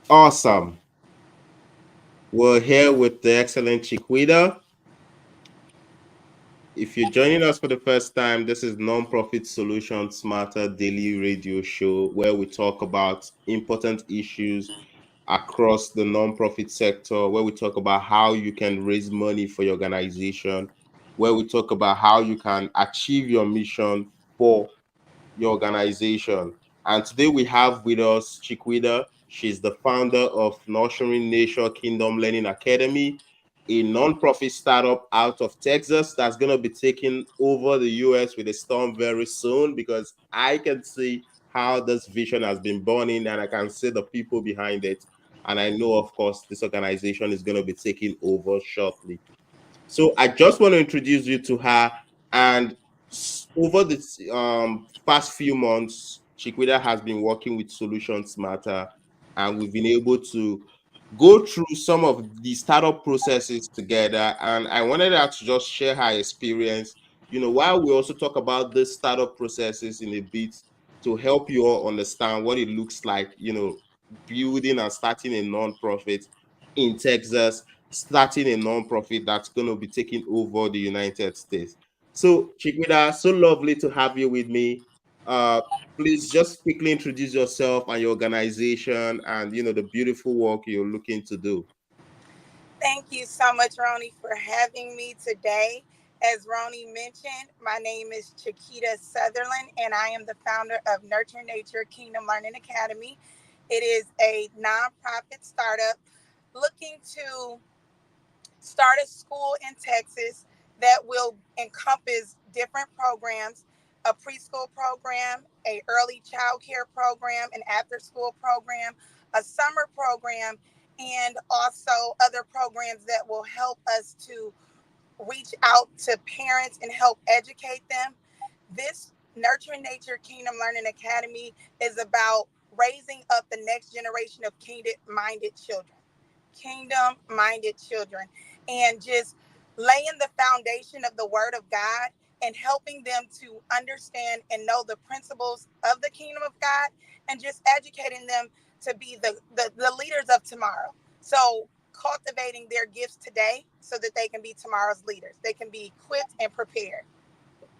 Awesome. We're here with the excellent Chiquita. If you're joining us for the first time, this is Nonprofit Solution Smarter Daily Radio Show where we talk about important issues across the nonprofit sector, where we talk about how you can raise money for your organization, where we talk about how you can achieve your mission for your organization. And today we have with us Chiquita. She's the founder of Nurturing Nature Kingdom Learning Academy, a nonprofit startup out of Texas that's going to be taking over the US with a storm very soon because I can see how this vision has been burning and I can see the people behind it. And I know, of course, this organization is going to be taking over shortly. So I just want to introduce you to her. And over the past few months, Chiquita has been working with Solutions Matter, and we've been able to go through some of the startup processes together. And I wanted her to just share her experience, while we also talk about the startup processes in a bit to help you all understand what it looks like, building and starting a nonprofit in Texas, starting a nonprofit that's going to be taking over the United States. So, Chiquita, so lovely to have you with me. Uh, please just quickly introduce yourself and your organization and the beautiful work you're looking to do. Thank you so much, Roni, for having me today. As Roni mentioned, my name is Chiquita Sutherland, and I am the founder of Nurture Nature Kingdom Learning Academy. It is a nonprofit startup looking to start a school in Texas that will encompass different programs, a preschool program, a early child care program, an after school program, a summer program, and also other programs that will help us to reach out to parents and help educate them. This Nurturing Nature Kingdom Learning Academy is about raising up the next generation of kingdom minded children, and just laying the foundation of the Word of God and helping them to understand and know the principles of the kingdom of God, and just educating them to be the leaders of tomorrow. So, cultivating their gifts today so that they can be tomorrow's leaders. They can be equipped and prepared.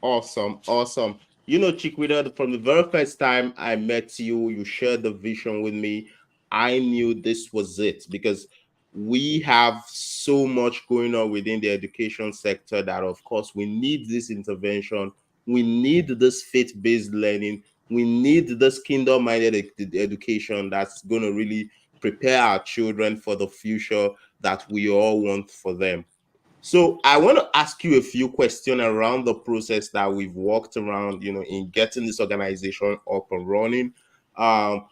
Awesome, awesome. Chiquita, from the very first time I met you, you shared the vision with me. I knew this was it because we have so much going on within the education sector that, of course, we need this intervention. We need this faith based learning. We need this kingdom minded education that's going to really prepare our children for the future that we all want for them. So I want to ask you a few questions around the process that we've walked around, in getting this organization up and running. Um,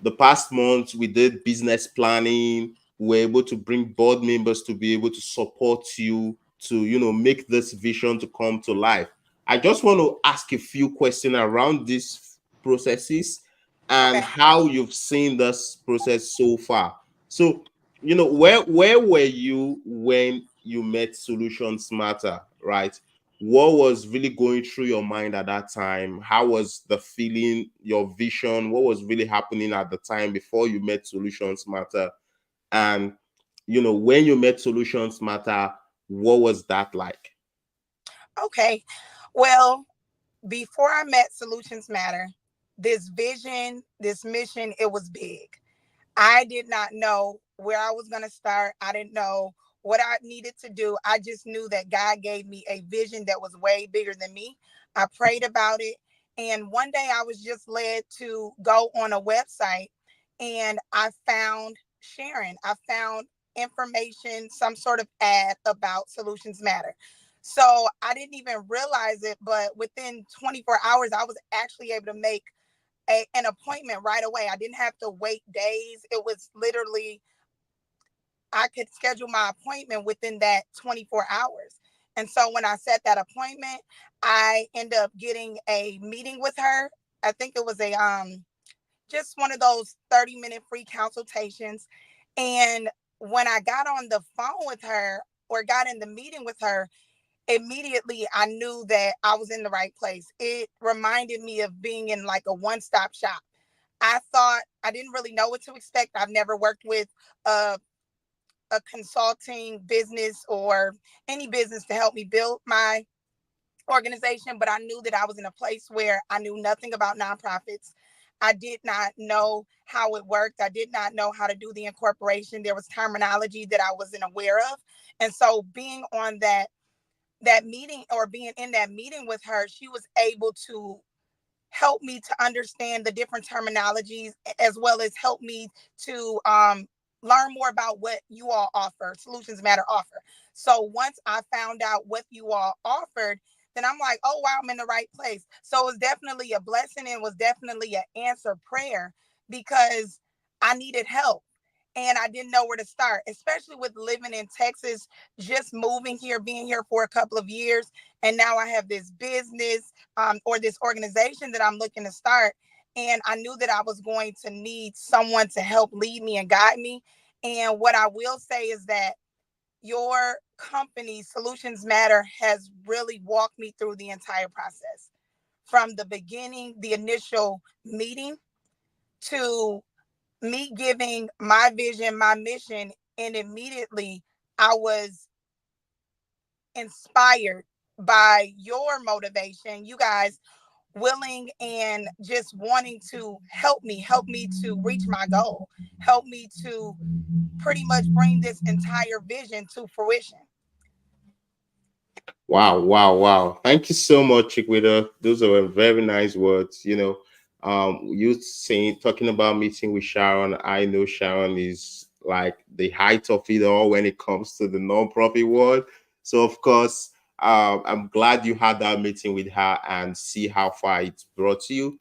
the past months we did business planning. We were able to bring board members to be able to support you to, make this vision to come to life. I just want to ask a few questions around these processes and Okay. how you've seen this process so far. So where were you when you met Solutions Matter, right? What was really going through your mind at that time? How was the feeling, your vision? What was really happening at the time before you met Solutions Matter? And when you met Solutions Matter, what was that like? Okay. Well, before I met Solutions Matter, this vision, this mission, it was big. I did not know where I was going to start. I didn't know what I needed to do. I just knew that God gave me a vision that was way bigger than me. I prayed about it. And one day I was just led to go on a website, and I found Sharon. I found information, some sort of ad about Solutions Matter. So I didn't even realize it, but within 24 hours, I was actually able to make an appointment right away. I didn't have to wait days. It was literally, I could schedule my appointment within that 24 hours. And so when I set that appointment, I end up getting a meeting with her. I think it was a just one of those 30-minute free consultations. And when I got on the phone with her, or got in the meeting with her, immediately I knew that I was in the right place. It reminded me of being in like a one-stop shop. I thought I didn't really know what to expect. I've never worked with a, a consulting business or any business to help me build my organization, but I knew that I was in a place where I knew nothing about nonprofits. I did not know how it worked. I did not know how to do the incorporation. There was terminology that I wasn't aware of. And so being on that meeting, or being in that meeting with her, she was able to help me to understand the different terminologies, as well as help me to learn more about what you all offer, Solutions Matter offer. So once I found out what you all offered, then I'm like, oh wow, I'm in the right place. So it was definitely a blessing, and was definitely an answer prayer, because I needed help and I didn't know where to start, especially with living in Texas, just moving here, being here for a couple of years. And now I have this business, or this organization that I'm looking to start. And I knew that I was going to need someone to help lead me and guide me. And what I will say is that your company, Solutions Matter, has really walked me through the entire process, from the beginning, the initial meeting, to me giving my vision, my mission, and immediately I was inspired by your motivation. You guys willing and just wanting to help me to reach my goal, help me to pretty much bring this entire vision to fruition. Wow, wow, wow. Thank you so much, Chikwita. Those are very nice words. You saying, talking about meeting with Sharon, I know Sharon is like the height of it all when it comes to the nonprofit world. So, of course, I'm glad you had that meeting with her and see how far it's brought you.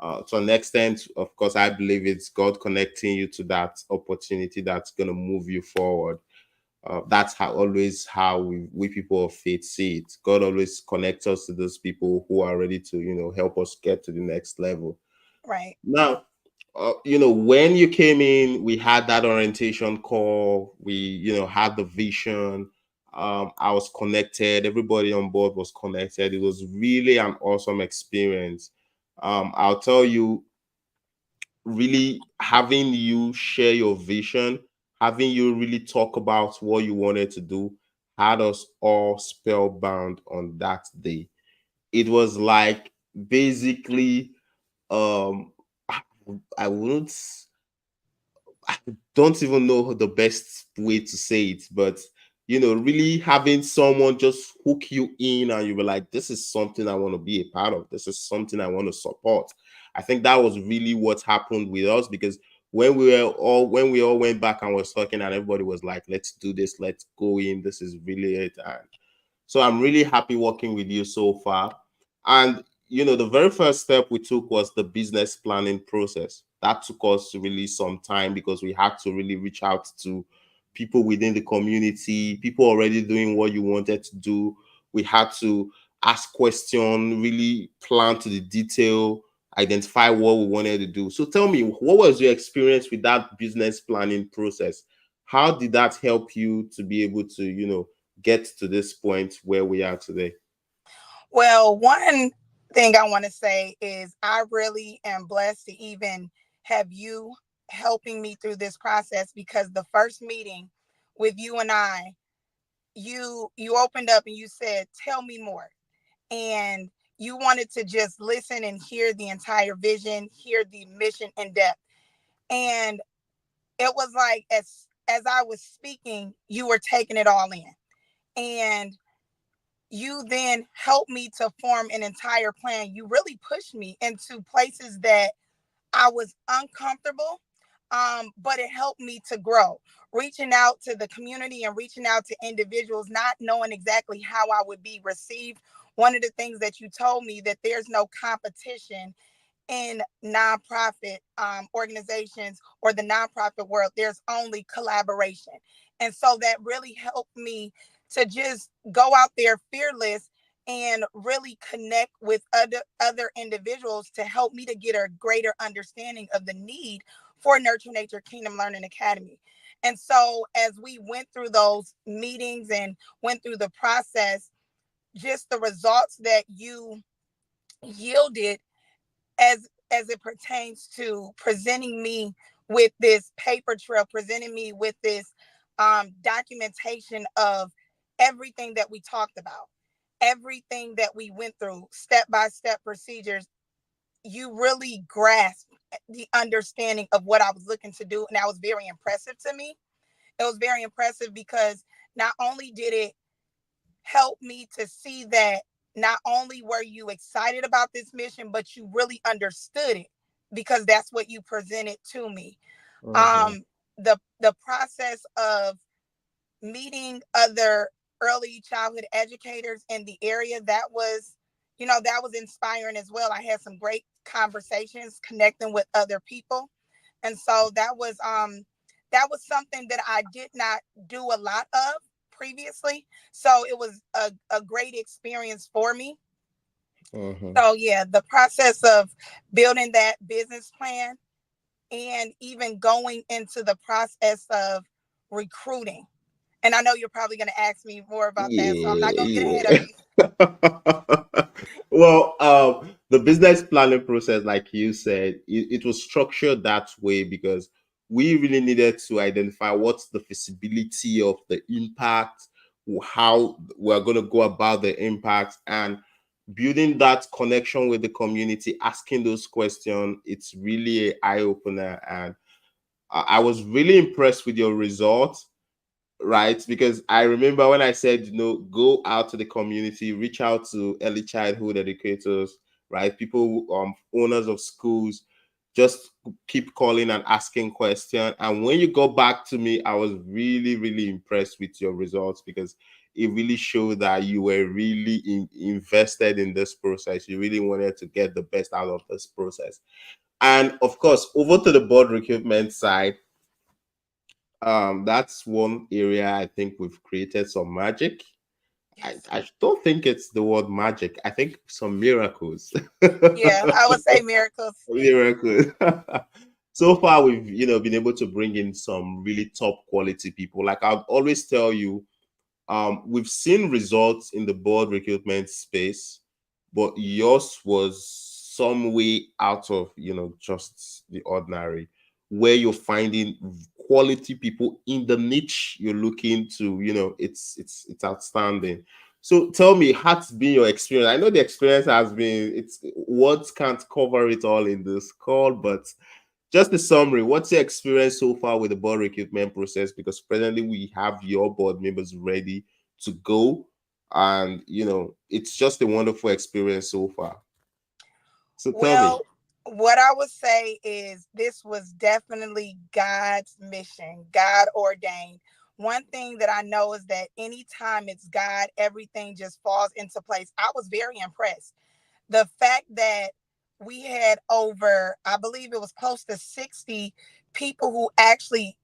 To an extent, of course, I believe it's God connecting you to that opportunity that's going to move you forward. That's how we people of faith see it. God always connects us to those people who are ready to help us get to the next level. Right. Now, when you came in, we had that orientation call. We had the vision. I was connected. Everybody on board was connected. It was really an awesome experience. I'll tell you, really having you share your vision, having you really talk about what you wanted to do, had us all spellbound on that day. It was like basically, um, I I wouldn't I don't even know the best way to say it, but really having someone just hook you in and you were like, this is something I want to be a part of. This is something I want to support. I think that was really what happened with us because when we all went back and was talking and everybody was like, let's do this, let's go in. This is really it. And so I'm really happy working with you so far. And the very first step we took was the business planning process. That took us really some time because we had to really reach out to people within the community, people already doing what you wanted to do. We had to ask questions, really plan to the detail, identify what we wanted to do. So tell me, what was your experience with that business planning process? How did that help you to be able to, get to this point where we are today? Well, one thing I want to say is I really am blessed to even have you helping me through this process, because the first meeting with you and I, you opened up and you said, "Tell me more." And you wanted to just listen and hear the entire vision, hear the mission in depth. And it was like, as I was speaking, you were taking it all in. And you then helped me to form an entire plan. You really pushed me into places that I was uncomfortable, but it helped me to grow. Reaching out to the community and reaching out to individuals, not knowing exactly how I would be received. One of the things that you told me, that there's no competition in nonprofit organizations or the nonprofit world. There's only collaboration. And so that really helped me to just go out there fearless and really connect with other individuals to help me to get a greater understanding of the need for Nurture Nature Kingdom Learning Academy. And so as we went through those meetings and went through the process, just the results that you yielded, as as it pertains to presenting me with this paper trail, presenting me with this documentation of everything that we talked about, everything that we went through, step by step procedures. You really grasp the understanding of what I was looking to do. And that was very impressive to me. It was very impressive because not only did it help me to see that not only were you excited about this mission, but you really understood it because that's what you presented to me. Mm-hmm. The process of meeting other early childhood educators in the area, that was, that was inspiring as well. I had some great conversations connecting with other people. And so that was something that I did not do a lot of previously. So it was a great experience for me. Mm-hmm. So yeah, the process of building that business plan and even going into the process of recruiting. And I know you're probably going to ask me more about that, so I'm not going to get ahead of Yeah, you. yeah. Well, the business planning process, like you said, it was structured that way because we really needed to identify what's the feasibility of the impact, how we're going to go about the impact, and building that connection with the community, asking those questions. It's really an eye opener, and I was really impressed with your results, right? Because I remember when I said, go out to the community, reach out to early childhood educators, right? People, owners of schools, just keep calling and asking questions. And when you go back to me, I was really, really impressed with your results because it really showed that you were really invested in this process. You really wanted to get the best out of this process. And of course, over to the board recruitment side, that's one area I think we've created some magic. I, Yes. I don't think it's the word magic. I think some miracles. Yeah, I would say miracles. Miracles. So far, we've been able to bring in some really top quality people. Like I'll always tell you, we've seen results in the board recruitment space, but yours was some way out of just the ordinary, where you're finding quality people in the niche you're looking to. It's outstanding. So tell me, how's been your experience? I know the experience has been, it's words can't cover it all in this call, but just a summary. What's your experience so far with the board recruitment process? Because presently we have your board members ready to go, and it's just a wonderful experience so far. So tell me. Well, what I would say is this was definitely God's mission, God ordained. One thing that I know is that anytime it's God, everything just falls into place. I was very impressed. The fact that we had over, I believe it was close to 60 people who actually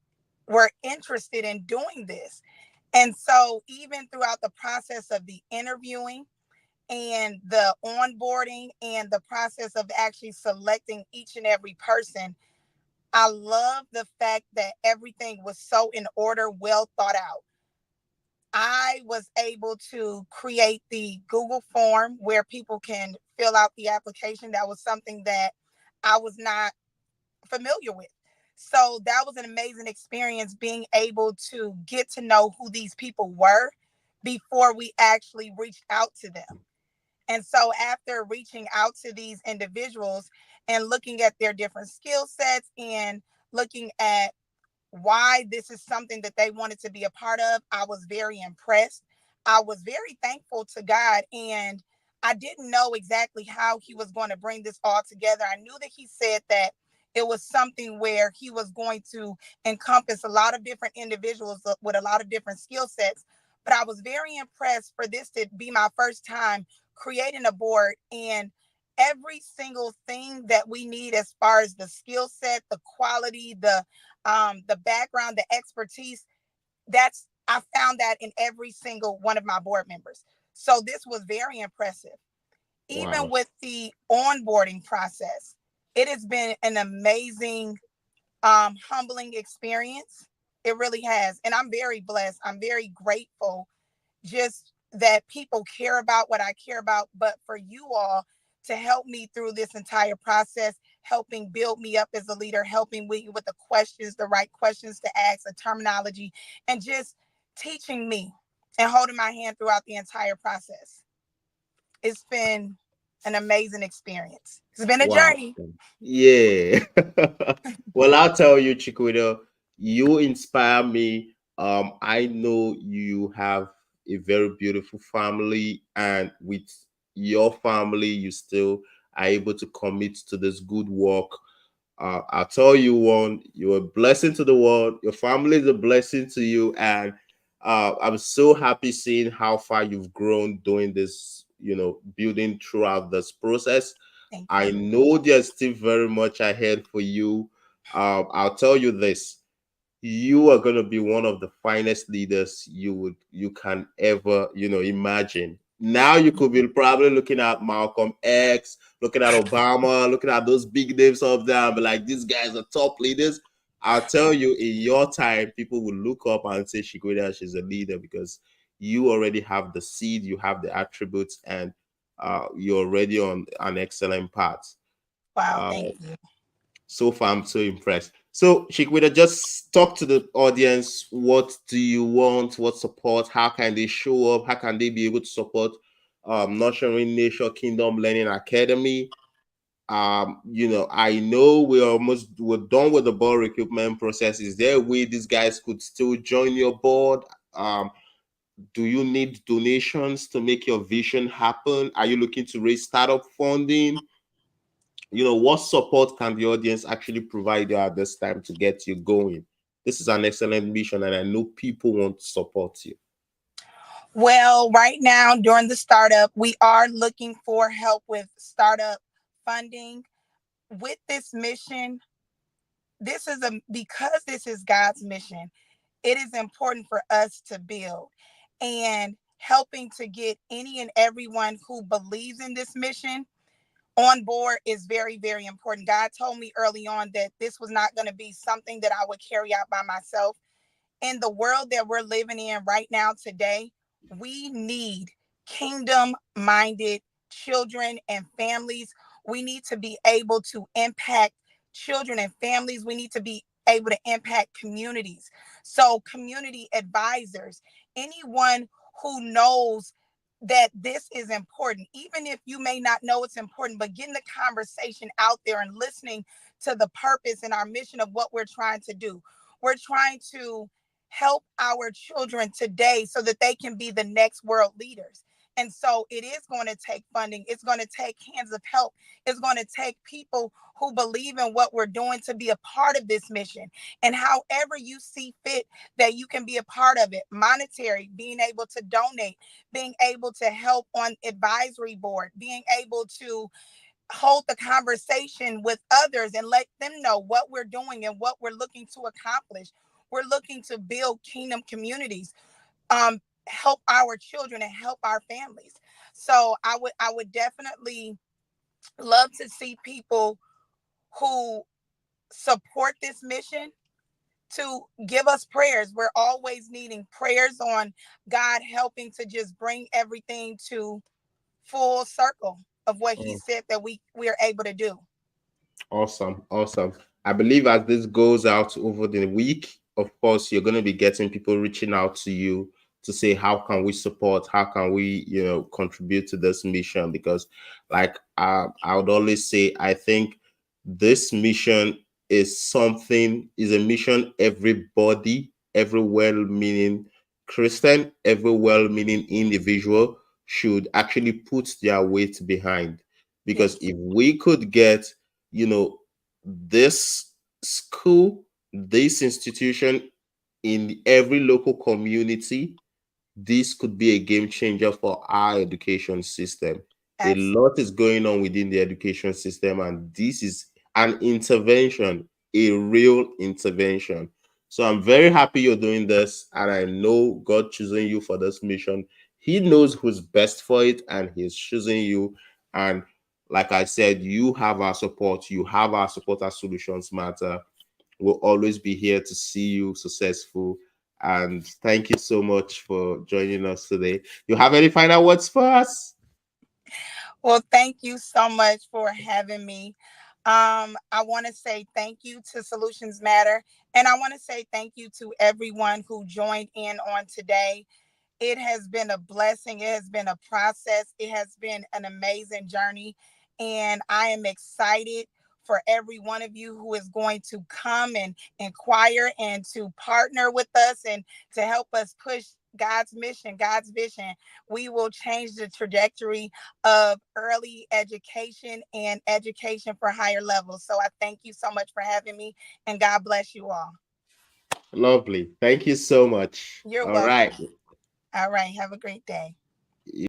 were interested in doing this. And so, even throughout the process of the interviewing and the onboarding and the process of actually selecting each and every person, I love the fact that everything was so in order, well thought out. I was able to create the Google form where people can fill out the application. That was something that I was not familiar with. So that was an amazing experience being able to get to know who these people were before we actually reached out to them. And so after reaching out to these individuals and looking at their different skill sets and looking at why this is something that they wanted to be a part of, I was very impressed. I was very thankful to God, and I didn't know exactly how he was going to bring this all together. I knew that he said that it was something where he was going to encompass a lot of different individuals with a lot of different skill sets. But I was very impressed for this to be my first time creating a board, and every single thing that we need as far as the skill set, the quality, the background, the expertise, that's I found that in every single one of my board members. So this was very impressive. Even Wow. with the onboarding process, it has been an amazing, humbling experience. It really has. And I'm very blessed. I'm very grateful just that people care about what I care about, but for you all to help me through this entire process, helping build me up as a leader, helping me with the questions, the right questions to ask, the terminology, and just teaching me and holding my hand throughout the entire process. It's been an amazing experience. It's been a Wow. journey. Yeah. Well, I'll tell you, Chiquita, you inspire me. I know you have a very beautiful family, and with your family, you still are able to commit to this good work. I'll tell you one, you're a blessing to the world. Your family is a blessing to you. And I'm so happy seeing how far you've grown doing this, building throughout this process. Thank I you. know there's still very much ahead for you. I'll tell you this, you are going to be one of the finest leaders you can ever imagine. Now you could be probably looking at Malcolm X, looking at Obama, looking at those big names of them, but like these guys are top leaders. I'll tell you, in your time people will look up and say Shigweda, she's a leader, because you already have the seed, you have the attributes, and you're already on an excellent path. Wow, uh, thank you. so far, I'm so impressed. So, Shikwita, just talk to the audience. What do you want? What support? How can they show up? How can they be able to support Nurturing Nation Kingdom Learning Academy? I know we're done with the board recruitment process. Is there a way these guys could still join your board? Um, do you need donations to make your vision happen? Are you looking to raise startup funding? What support can the audience actually provide you at this time to get you going? This is an excellent mission, and I know people want to support you. Well, right now during the startup, we are looking for help with startup funding. With this mission, because this is God's mission, it is important for us to build, and helping to get any and everyone who believes in this mission on board is very, very important. God told me early on that this was not going to be something that I would carry out by myself. In the world that we're living in right now today, we need kingdom minded children and families. We need to be able to impact children and families. We need to be able to impact communities. So, community advisors, anyone who knows that this is important, even if you may not know it's important, but getting the conversation out there and listening to the purpose and our mission of what we're trying to do. We're trying to help our children today so that they can be the next world leaders. And so it is going to take funding. It's going to take hands of help. It's going to take people who believe in what we're doing to be a part of this mission. And however you see fit that you can be a part of it, monetary, being able to donate, being able to help on advisory board, being able to hold the conversation with others and let them know what we're doing and what we're looking to accomplish. We're looking to build kingdom communities, help our children and help our families. So I would definitely love to see people who support this mission to give us prayers. We're always needing prayers on God helping to just bring everything to full circle of what he said that we are able to do. Awesome, awesome. I believe as this goes out over the week, of course, you're going to be getting people reaching out to you to say, how can we support? How can we, contribute to this mission? Because, like, I would always say, I think this mission is a mission everybody, every well-meaning Christian, every well-meaning individual should actually put their weight behind. Because Yes. if we could get you know this school, this institution in every local community, this could be a game changer for our education system. A Absolutely. lot is going on within the education system, and this is an intervention, a real intervention. So I'm very happy you're doing this, and I know God choosing you for this mission. He knows who's best for it, and He's choosing you. And like I said, you have our support. You have our support as Solutions Matter. We'll always be here to see you successful. And thank you so much for joining us today. You have any final words for us? Well, thank you so much for having me. I want to say thank you to Solutions Matter. And I want to say thank you to everyone who joined in on today. It has been a blessing. It has been a process. It has been an amazing journey. And I am excited for every one of you who is going to come and inquire and to partner with us and to help us push God's mission, God's vision. We will change the trajectory of early education and education for higher levels. So I thank you so much for having me, and God bless you all. Lovely. Thank you so much. You're All right. welcome. All right. Have a great day.